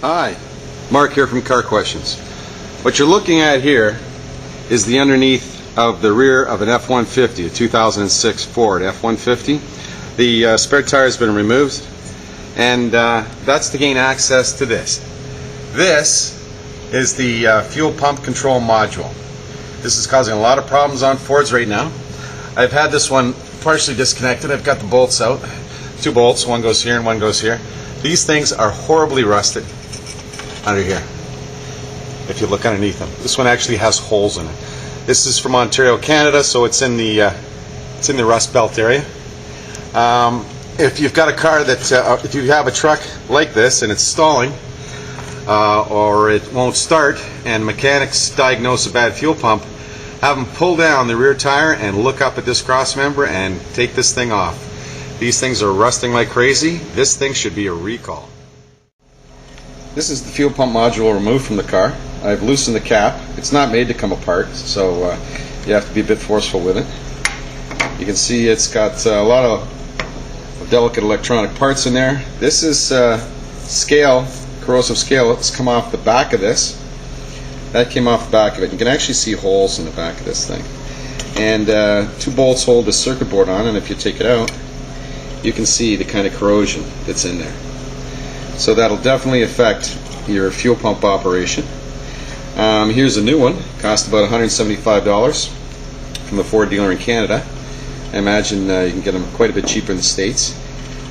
Hi, Mark here from Car Questions. What you're looking at here is the underneath of the rear of an F-150, a 2006 Ford F-150. The spare tire has been removed, and that's to gain access to this. This is the fuel pump control module. This is causing a lot of problems on Fords right now. I've had this one partially disconnected. I've got the bolts out. 2 bolts, one goes here and one goes here. These things are horribly rusted under here if you look underneath them. This one actually has holes in it. This is from Ontario, Canada, so it's in the Rust Belt area. If you've got a car that if you have a truck like this and it's stalling or it won't start and mechanics diagnose a bad fuel pump, have them pull down the rear tire and look up at this cross member and take this thing off. These things are rusting like crazy. This thing should be a recall. This is the fuel pump module removed from the car. I've loosened the cap. It's not made to come apart, so you have to be a bit forceful with it. You can see it's got a lot of delicate electronic parts in there. This is scale, corrosive scale. It's come off the back of this. That came off the back of it. You can actually see holes in the back of this thing. And 2 bolts hold the circuit board on, and if you take it out, you can see the kind of corrosion that's in there. So that'll definitely affect your fuel pump operation. Here's a new one. Cost about $175 from a Ford dealer in Canada. I imagine you can get them quite a bit cheaper in the States.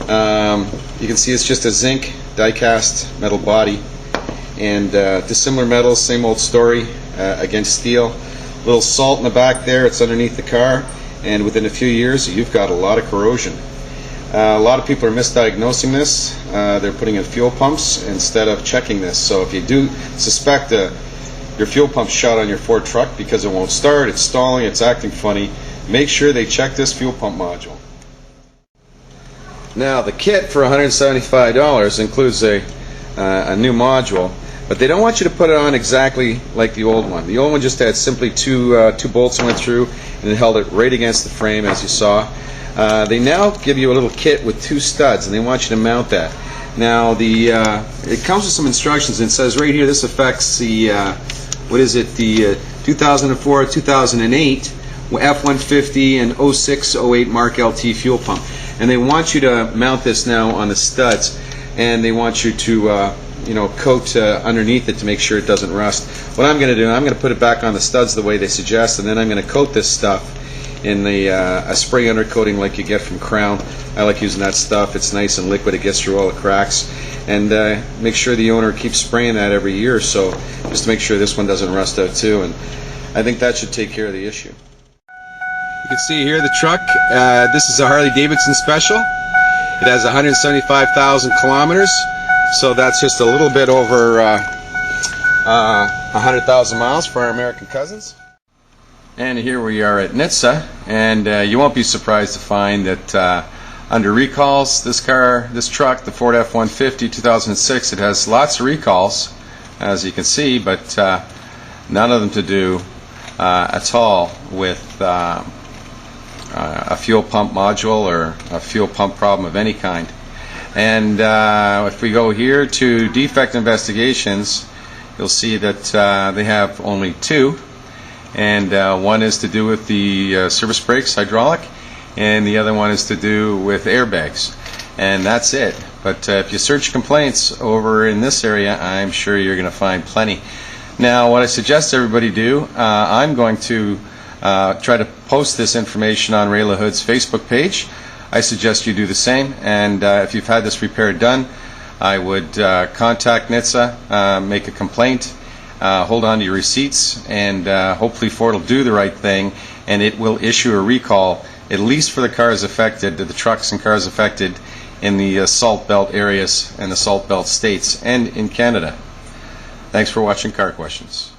You can see it's just a zinc die-cast metal body, and dissimilar metals, same old story against steel. A little salt in the back there, it's underneath the car, and within a few years you've got a lot of corrosion. A lot of people are misdiagnosing this. They're putting in fuel pumps instead of checking this. So if you do suspect your fuel pump shot on your Ford truck because it won't start, it's stalling, it's acting funny, make sure they check this fuel pump module. Now the kit for $175 includes a new module, but they don't want you to put it on exactly like the old one. The old one just had simply two bolts that went through, and it held it right against the frame, as you saw. They now give you a little kit with 2 studs, and they want you to mount that. Now it comes with some instructions, and it says right here this affects the the 2004, 2008 F-150 and 06, 08 Mark LT fuel pump, and they want you to mount this now on the studs, and they want you to coat underneath it to make sure it doesn't rust. What I'm going to do, I'm going to put it back on the studs the way they suggest, and then I'm going to coat this stuff in a spray undercoating like you get from Crown. I like using that stuff. It's nice and liquid. It gets through all the cracks. And make sure the owner keeps spraying that every year or so, just to make sure this one doesn't rust out too. And I think that should take care of the issue. You can see here the truck. This is a Harley-Davidson Special. It has 175,000 kilometers, so that's just a little bit over 100,000 miles for our American cousins. And here we are at NHTSA, and you won't be surprised to find that under recalls, this truck, the Ford F-150 2006, it has lots of recalls, as you can see, but none of them to do at all with a fuel pump module or a fuel pump problem of any kind. And if we go here to defect investigations, you'll see that they have only 2. And one is to do with the service brakes, hydraulic, and the other one is to do with airbags. And that's it. But if you search complaints over in this area, I'm sure you're going to find plenty. Now, what I suggest everybody do, I'm going to try to post this information on Ray LaHood's Facebook page. I suggest you do the same. And if you've had this repair done, I would contact NHTSA, make a complaint, hold on to your receipts, and hopefully Ford will do the right thing, and it will issue a recall, at least for the cars affected, the trucks and cars affected in the Salt Belt areas and the Salt Belt states and in Canada. Thanks for watching Car Questions.